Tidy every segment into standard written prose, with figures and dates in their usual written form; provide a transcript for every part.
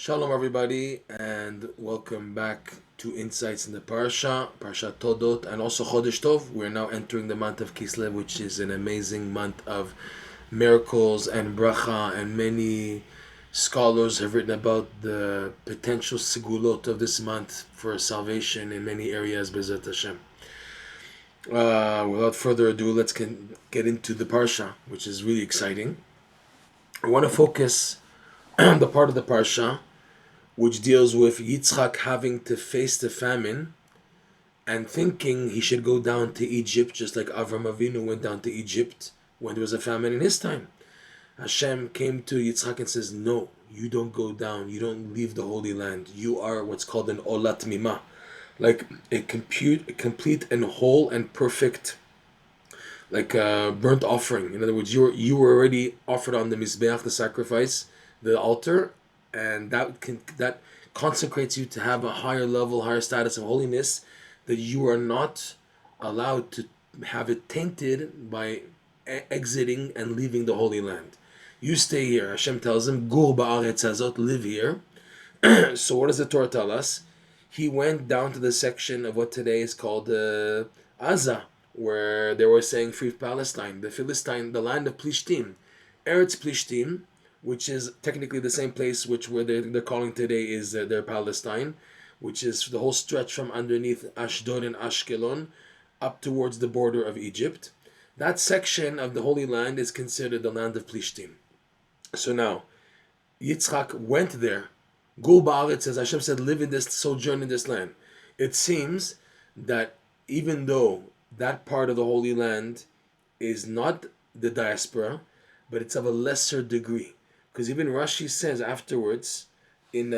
Shalom, everybody, and welcome back to Insights in the Parashat Toldot, and also Chodesh Tov. We're now entering the month of Kislev, which is an amazing month of miracles and bracha, and many scholars have written about the potential segulot of this month for salvation in many areas, B'ezrat Hashem. Without further ado, let's get into the Parsha, which is really exciting. I want to focus on the part of the Parsha which deals with Yitzhak having to face the famine and thinking he should go down to Egypt, just like Avraham Avinu went down to Egypt when there was a famine in his time. Hashem came to Yitzhak and says, no, you don't go down, you don't leave the Holy Land. You are what's called an olat mima, like a complete and whole and perfect, like a burnt offering. In other words, you were already offered on the Mizbeach, the sacrifice, the altar, and that consecrates you to have a higher level, higher status of holiness, that you are not allowed to have it tainted by exiting and leaving the Holy Land. You stay here. Hashem tells him, Gur ba'aretz hazot, live here. So what does the Torah tell us? He went down to the section of what today is called Aza, where they were saying free Palestine, the Philistine, the land of Plishtim, Eretz Plishtim, which is technically the same place where they're calling today is their Palestine, which is the whole stretch from underneath Ashdod and Ashkelon up towards the border of Egypt. That section of the Holy Land is considered the land of Plishtim. So now, Yitzhak went there. Gul Ba'aretz, as Hashem said, live in this, sojourn in this land. It seems that even though that part of the Holy Land is not the diaspora, but it's of a lesser degree. Because even Rashi says afterwards in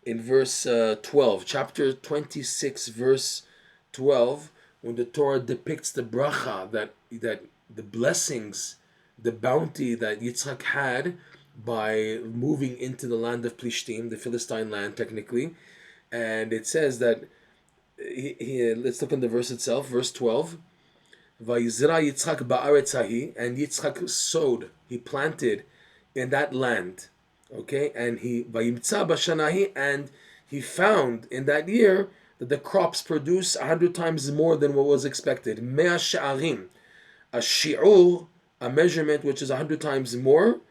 verse 12, chapter 26, verse 12, when the Torah depicts the bracha, that the blessings, the bounty that Yitzhak had by moving into the land of Plishtim, the Philistine land technically, and it says that, let's look at the verse itself, verse 12, Vayizra Yitzhak ba'aretz hahi, and Yitzhak sowed, he planted in that land, okay, and he vayimtza b'shanahi, and he found in that year that the crops produce 100 times more than what was expected. Mea she'arim, a shi'ur, a measurement which is 100 times more.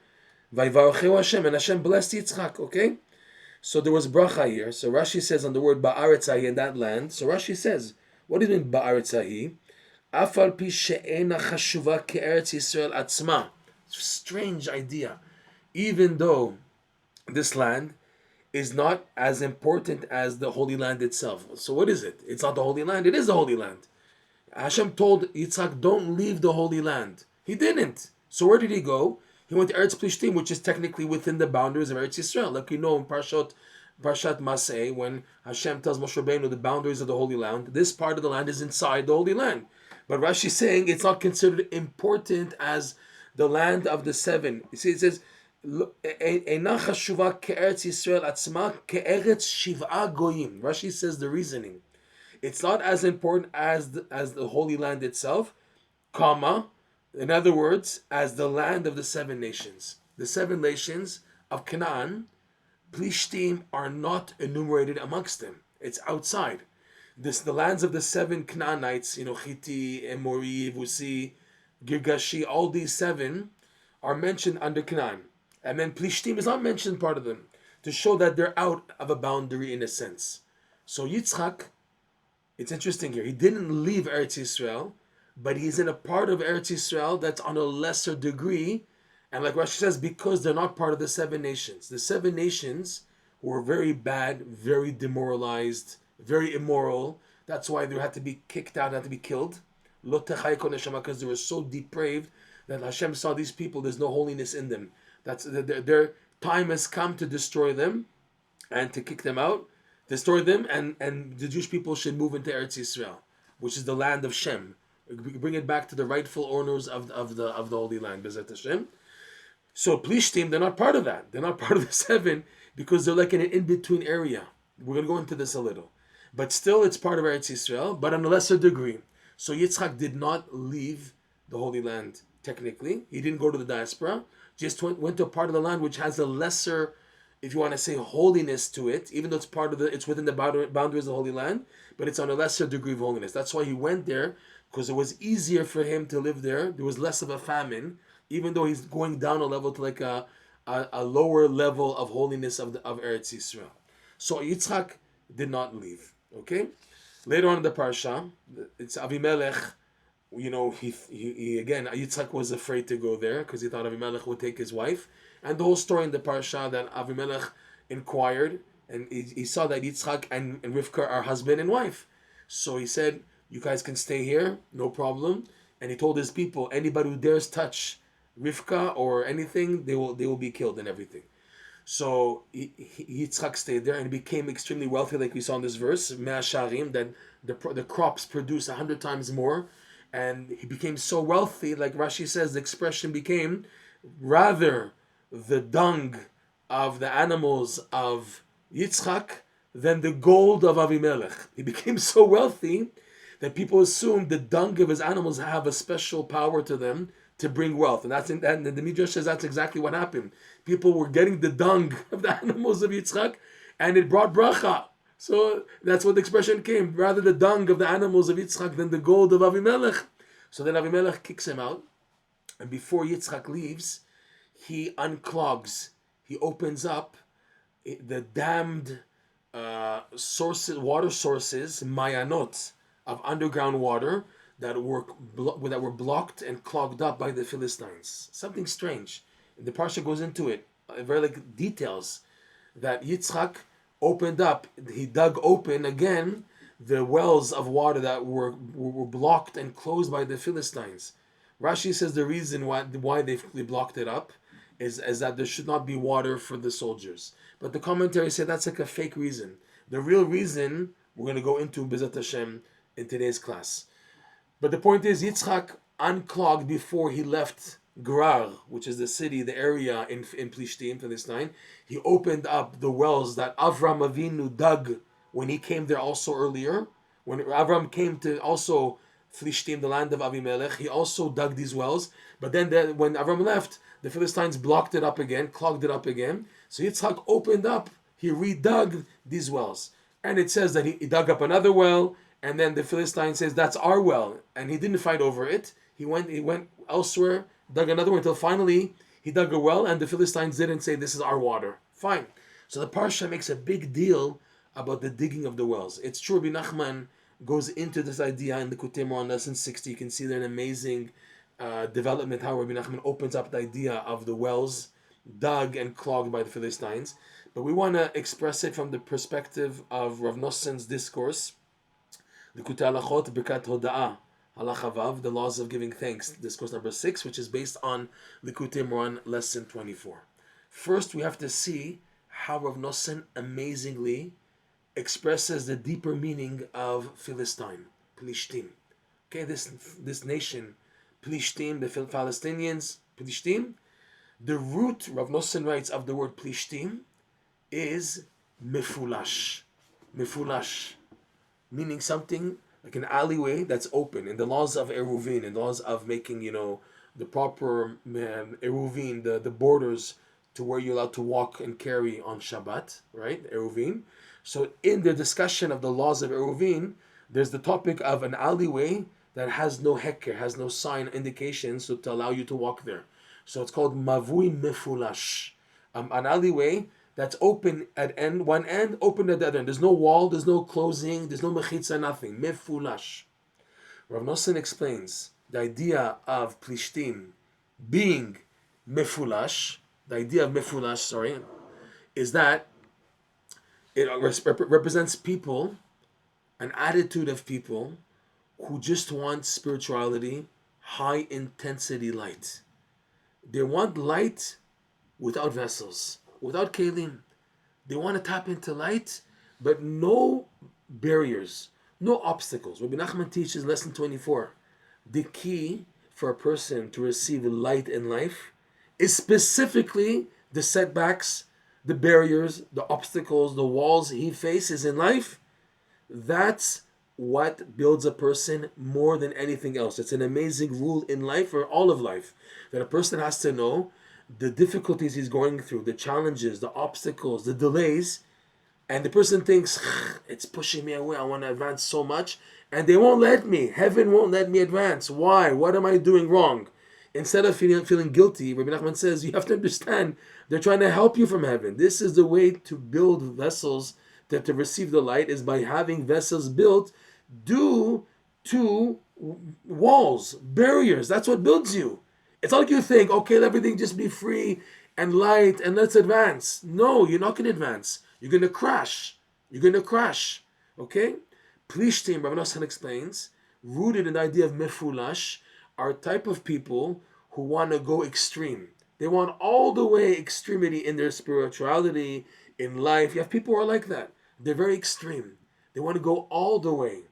Vayvarcheu Hashem, and Hashem blessed Yitzchak. Okay, so there was bracha here. So Rashi says on the word ba'aretz hahi, in that land. So Rashi says, what do you mean ba'aretz hahi? Afal pi she'ena chashuva ke'eretz Yisrael atzma. Strange idea. Even though this land is not as important as the Holy Land itself. So what is it? It's not the Holy Land. It is the Holy Land. Hashem told Yitzhak, don't leave the Holy Land. He didn't. So where did he go? He went to Eretz Plishtim, which is technically within the boundaries of Eretz Yisrael. Like we know in Parashat Maseh, when Hashem tells Moshe Rabbeinu the boundaries of the Holy Land, this part of the land is inside the Holy Land. But Rashi is saying it's not considered important as the land of the seven. You see, it says, Rashi says the reasoning. It's not as important as the Holy Land itself, comma, in other words, as the land of the seven nations. The seven nations of Canaan, Plishtim, are not enumerated amongst them. It's outside. The lands of the seven Canaanites, Chiti, Emori, Yevusi, Girgashi, all these seven are mentioned under Canaan. And then Plishtim is not mentioned part of them, to show that they're out of a boundary in a sense. So Yitzhak, it's interesting here, he didn't leave Eretz Yisrael, but he's in a part of Eretz Yisrael that's on a lesser degree. And like Rashi says, because they're not part of the seven nations. The seven nations were very bad, very demoralized, very immoral. That's why they had to be kicked out, had to be killed. Because they were so depraved that Hashem saw these people, there's no holiness in them. That's their time has come to destroy them and to kick them out, destroy them, and the Jewish people should move into Eretz Yisrael, which is the land of Shem. Bring it back to the rightful owners of the Holy Land, B'ezrat Hashem. So Plishtim, they're not part of that. They're not part of the seven because they're like in an in-between area. We're going to go into this a little. But still, it's part of Eretz Yisrael, but on a lesser degree. So Yitzhak did not leave the Holy Land, technically. He didn't go to the diaspora. Just went to a part of the land which has a lesser if you want to say holiness to it, even though it's within the boundaries of the Holy Land, but it's on a lesser degree of holiness. That's why he went there, because it was easier for him to live there. There was less of a famine, even though he's going down a level to like a lower level of holiness of Eretz Yisrael. So Yitzhak did not leave. Okay, later on in the parsha, it's Avimelech. He again, Yitzhak was afraid to go there because he thought Avimelech would take his wife. And the whole story in the parsha that Avimelech inquired, and he saw that Yitzhak and Rivka are husband and wife. So he said, "You guys can stay here, no problem." And he told his people, anybody who dares touch Rivka or anything, they will be killed and everything. So Yitzhak stayed there and became extremely wealthy, like we saw in this verse, Me'asharim, that the crops produce 100 times more. And he became so wealthy, like Rashi says, the expression became rather the dung of the animals of Yitzhak than the gold of Avimelech. He became so wealthy that people assumed the dung of his animals have a special power to them to bring wealth. And the Midrash says that's exactly what happened. People were getting the dung of the animals of Yitzhak, and it brought bracha. So that's what the expression came. Rather the dung of the animals of Yitzhak than the gold of Avimelech. So then Avimelech kicks him out. And before Yitzhak leaves, he unclogs. He opens up the dammed water sources, mayanot, of underground water that were blocked and clogged up by the Philistines. Something strange. The Parsha goes into it, very details that Yitzhak opened up, he dug open again the wells of water that were blocked and closed by the Philistines. Rashi says the reason why they blocked it up is that there should not be water for the soldiers. But the commentaries say that's like a fake reason. The real reason we're going to go into B'ezrat Hashem in today's class. But the point is, Yitzhak unclogged before he left Gerar, which is the city, the area in Philistine, Philistine. He opened up the wells that Avraham Avinu dug when he came there also earlier. When Avraham came to also Philistine, the land of Avimelech, he also dug these wells. But then when Avraham left, the Philistines blocked it up again, clogged it up again. So Yitzhak opened up, he redug these wells. And it says that he dug up another well, and then the Philistine says, that's our well. And he didn't fight over it. He went elsewhere, dug another one, until finally he dug a well, and the Philistines didn't say, this is our water. Fine. So the Parsha makes a big deal about the digging of the wells. It's true, Rebbe Nachman goes into this idea in the Kutei Moran lesson 60. You can see there an amazing development, how Rebbe Nachman opens up the idea of the wells dug and clogged by the Philistines. But we want to express it from the perspective of Rav Noson's discourse, the Kutei Halachot, Birkat Hoda'ah, Halacha Vav, the laws of giving thanks, discourse number 6, which is based on the Kutei Moran lesson 24. First, we have to see how Rav Noson amazingly expresses the deeper meaning of Philistine, Philistine. Okay, this nation, Philistine, the Palestinians, Philistine. The root, Rav Noson writes, of the word Philistine is mefulash. Mefulash, meaning something like an alleyway that's open. In the laws of Eruvin, in the laws of making, the proper Eruvin, the borders to where you're allowed to walk and carry on Shabbat, right? Eruvin. So in the discussion of the laws of Eruvin, there's the topic of an alleyway that has no heker, has no sign indication, so to allow you to walk there. So it's called mavui mefulash, an alleyway that's open at one end, open at the other end. There's no wall, there's no closing, there's no mechitza, nothing. Mefulash. Rav Nosson explains the idea of Plishtim being mefulash. The idea of mefulash, is that it represents people, an attitude of people who just want spirituality, high intensity light. They want light without vessels, without kelim. They want to tap into light, but no barriers, no obstacles. Rebbe Nachman teaches lesson 24. The key for a person to receive light in life is specifically the setbacks, the barriers, the obstacles, the walls he faces in life. That's what builds a person more than anything else. It's an amazing rule in life, or all of life, that a person has to know the difficulties he's going through, the challenges, the obstacles, the delays, and the person thinks, it's pushing me away, I want to advance so much, and they won't let me. Heaven won't let me advance. Why? What am I doing wrong? Instead of feeling guilty, Rebbe Nachman says, you have to understand, they're trying to help you from heaven. This is the way to build vessels to receive the light, is by having vessels built due to walls, barriers. That's what builds you. It's not like you think, okay, let everything just be free and light and let's advance. No, you're not going to advance. You're going to crash. You're going to crash. Okay? Plishtim, Rebbe Nachman explains, rooted in the idea of mefulash, are a type of people who want to go extreme. They want all the way extremity in their spirituality, in life. You have people who are like that. They're very extreme. They want to go all the way.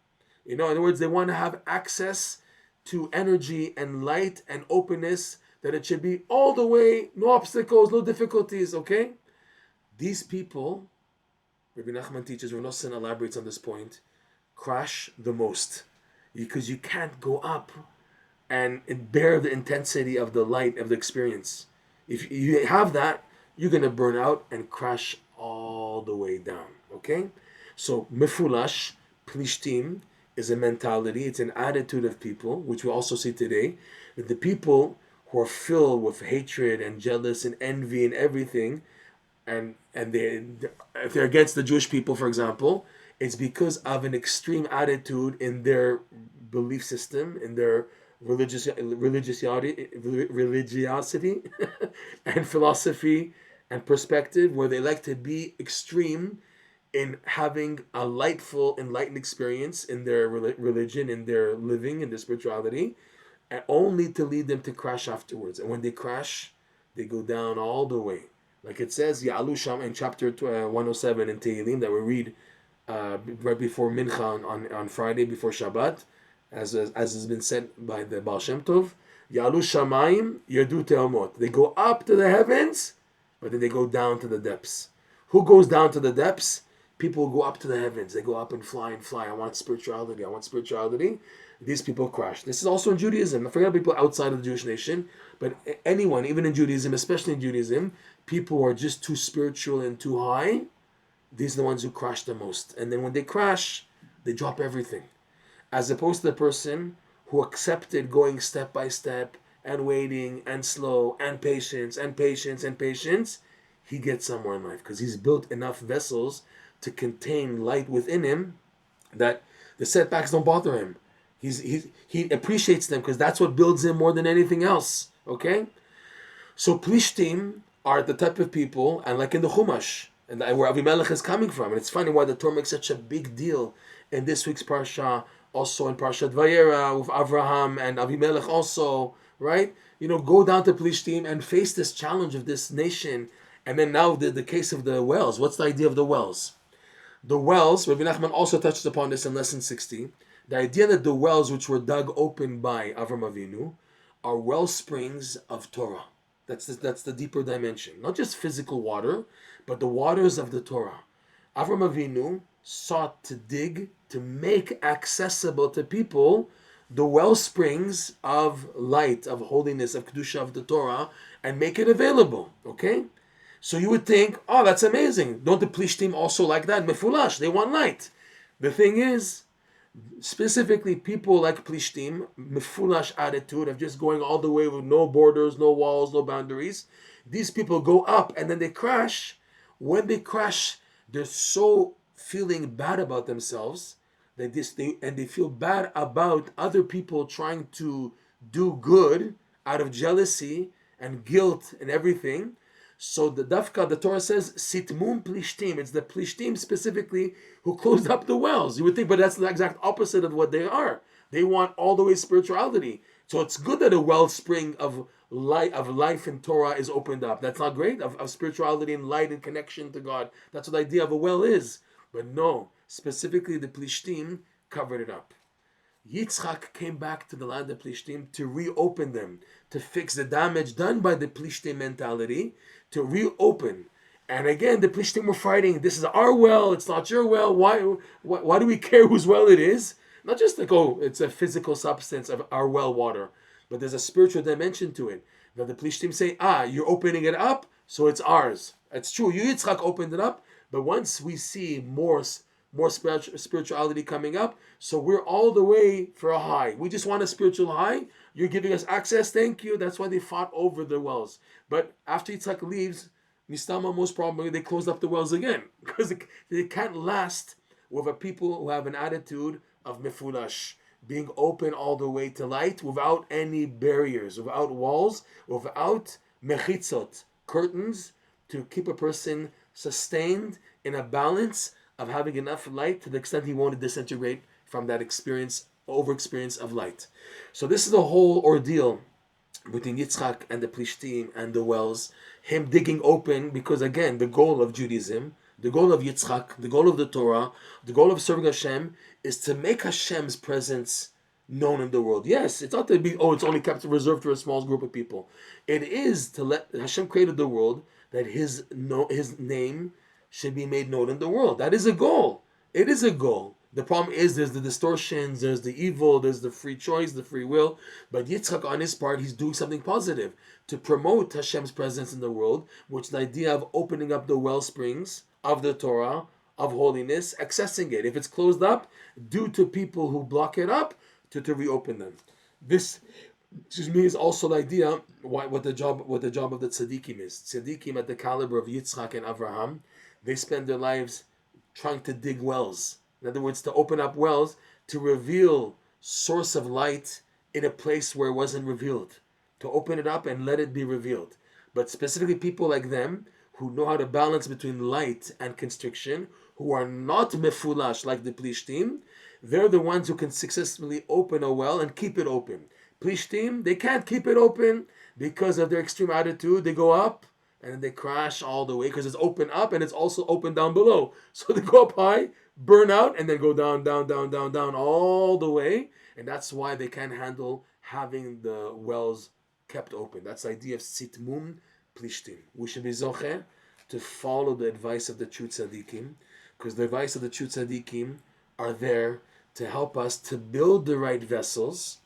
In other words, they want to have access to energy and light and openness, that it should be all the way, no obstacles, no difficulties, okay? These people, Rebbe Nachman teaches, Rebbe Nosson elaborates on this point, crash the most. Because you can't go up and bear the intensity of the light of the experience. If you have that, you're going to burn out and crash all the way down, okay? So, mefulash, plishtim, is a mentality, it's an attitude of people, which we also see today, that the people who are filled with hatred and jealous and envy and everything, and if they're against the Jewish people, for example, it's because of an extreme attitude in their belief system, in their religiosity and philosophy and perspective, where they like to be extreme in having a lightful, enlightened experience in their religion, in their living, in their spirituality, and only to lead them to crash afterwards. And when they crash, they go down all the way. Like it says, Ya'alu Sham in chapter 107 in Tehillim that we read right before Mincha on Friday, before Shabbat, as has been said by the Baal Shem Tov, Ya'alu Shamayim Yerdu Te'omot. They go up to the heavens, but then they go down to the depths. Who goes down to the depths? People go up to the heavens. They go up and fly and fly. I want spirituality. I want spirituality. These people crash. This is also in Judaism. I forget people outside of the Jewish nation, but anyone, even in Judaism, especially in Judaism, people who are just too spiritual and too high, these are the ones who crash the most. And then when they crash, they drop everything. As opposed to the person who accepted going step by step and waiting and slow and patience and patience and patience, he gets somewhere in life because he's built enough vessels to contain light within him that the setbacks don't bother him. He appreciates them because that's what builds him more than anything else. Okay? So Plishtim are the type of people, and like in the Chumash, and where Avimelech is coming from. And it's funny why the Torah makes such a big deal in this week's Parsha, also in Parashat Vayera with Avraham and Avimelech also, right? Go down to Plishtim and face this challenge of this nation. And then now the case of the wells. What's the idea of the wells? The wells, Rebbe Nachman also touched upon this in lesson 60. The idea that the wells which were dug open by Avraham Avinu are wellsprings of Torah. That's the deeper dimension. Not just physical water, but the waters of the Torah. Avraham Avinu sought to dig, to make accessible to people the wellsprings of light, of holiness, of Kedusha, of the Torah, and make it available. Okay? So you would think, oh, that's amazing. Don't the Plishtim also like that? Mefulash, they want light. The thing is, specifically people like Plishtim, Mefulash attitude of just going all the way with no borders, no walls, no boundaries. These people go up and then they crash. When they crash, they're so feeling bad about themselves that they feel bad about other people trying to do good out of jealousy and guilt and everything. So the Torah says, Sitmum Plishtim. It's the Plishtim specifically who closed up the wells. You would think, but that's the exact opposite of what they are. They want all the way spirituality. So it's good that a wellspring of life in Torah is opened up. That's not great, of spirituality and light and connection to God. That's what the idea of a well is. But no, specifically the Plishtim covered it up. Yitzhak came back to the land of Plishtim to reopen them, to fix the damage done by the Plishtim mentality, to reopen. And again, the Plishtim were fighting. This is our well, it's not your well. Why do we care whose well it is? Not just like, oh, it's a physical substance of our well water, but there's a spiritual dimension to it. Now the Philistines say, you're opening it up, so it's ours. It's true, you Yitzhak opened it up, but once we see more spirituality coming up, so we're all the way for a high. We just want a spiritual high. You're giving us access, thank you. That's why they fought over the wells. But after Yitzhak leaves, Mistama, most probably they closed up the wells again, because they can't last with a people who have an attitude of mefulash, being open all the way to light without any barriers, without walls, without mechitzot, curtains, to keep a person sustained in a balance of having enough light to the extent he won't disintegrate from that over experience of light. So this is the whole ordeal between Yitzhak and the Philistine and the wells, him digging open, because again, the goal of Judaism, the goal of Yitzhak, the goal of the Torah, the goal of serving Hashem is to make Hashem's presence known in the world. Yes, it's not to be, it's only kept reserved for a small group of people. It is to let Hashem created the world, that his name should be made known in the world. That is a goal. It is a goal. The problem is there's the distortions, there's the evil, there's the free choice, the free will. But Yitzhak, on his part, he's doing something positive to promote Hashem's presence in the world, which is the idea of opening up the wellsprings of the Torah, of holiness, accessing it. If it's closed up, due to people who block it up, to reopen them. This, is also the idea what the job of the tzaddikim is. Tzaddikim at the caliber of Yitzhak and Avraham, they spend their lives trying to dig wells. In other words, to open up wells to reveal source of light in a place where it wasn't revealed. To open it up and let it be revealed. But specifically people like them who know how to balance between light and constriction, who are not mefulash like the Philistine, they're the ones who can successfully open a well and keep it open. Philistine, they can't keep it open because of their extreme attitude. They go up and they crash all the way because it's open up and it's also open down below. So they go up high, burn out, and then go down, down, down, down, down all the way. And that's why they can't handle having the wells kept open. That's the idea of sitmum plishtim. We should be zocher to follow the advice of the true tzaddikim, because the advice of the true tzaddikim are there to help us to build the right vessels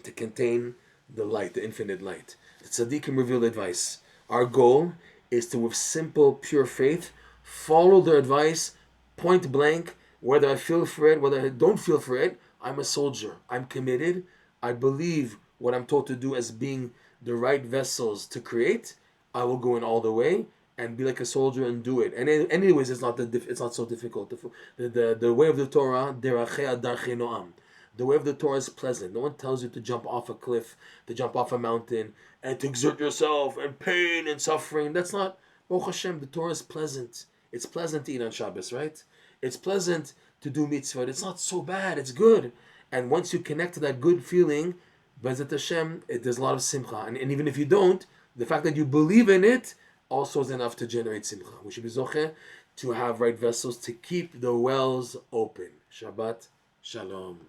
to contain the light, the infinite light. The tzaddikim revealed advice. Our goal is to, with simple, pure faith, follow their advice, point blank, whether I feel for it, whether I don't feel for it. I'm a soldier. I'm committed. I believe what I'm told to do as being the right vessels to create. I will go in all the way and be like a soldier and do it. And anyways, it's not so difficult. The way of the Torah, derachei darchei noam. The way of the Torah is pleasant. No one tells you to jump off a cliff, to jump off a mountain, and to exert yourself, and pain and suffering. That's not, Baruch Hashem, the Torah is pleasant. It's pleasant to eat on Shabbos, right? It's pleasant to do mitzvah. It's not so bad. It's good. And once you connect to that good feeling, B'ezrat Hashem, there's a lot of simcha. And even if you don't, the fact that you believe in it also is enough to generate simcha. We should be zocher to have right vessels to keep the wells open. Shabbat Shalom.